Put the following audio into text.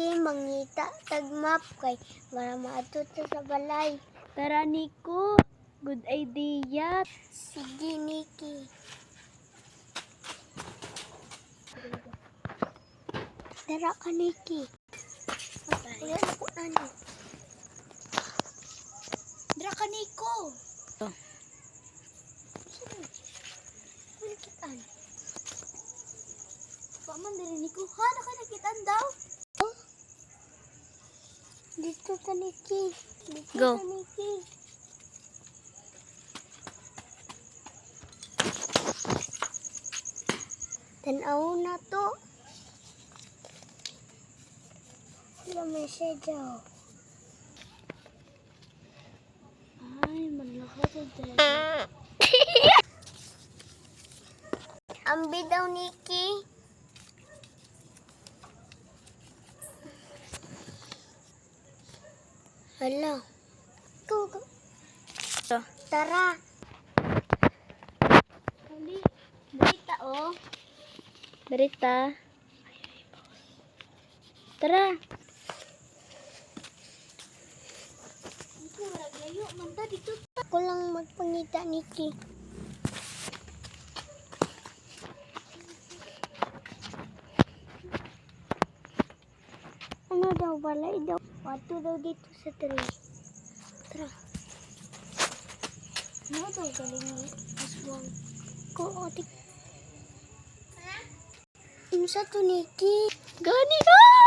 Niki mangita tagmap kay para maadto ta sa balay. Tara, Nico. Good idea. Sige, Niki. Dara ka, Niki. Wala na ko ano. Dara ka, Nico. Oh. Manikitan. Paman diri, Nico. Ha, nakanakitaan daw. Dito ka, Niki. Dito Go. ka, Niki. Tanaw na to. Wala may siya daw. Ay, manlakaw sa dyan. Ambi daw, Niki. Hala. Go. Tara. Hali. Berita, oh. Berita. Tara. Nico, lagayo. Manta dito. Ako lang magpangita, Niki. Ano daw, balay daw. Wato daw dito sa tree. Tara. Ano daw galing ni Aswang? Ko, otik. Ano sa to, Niki? Gani ka!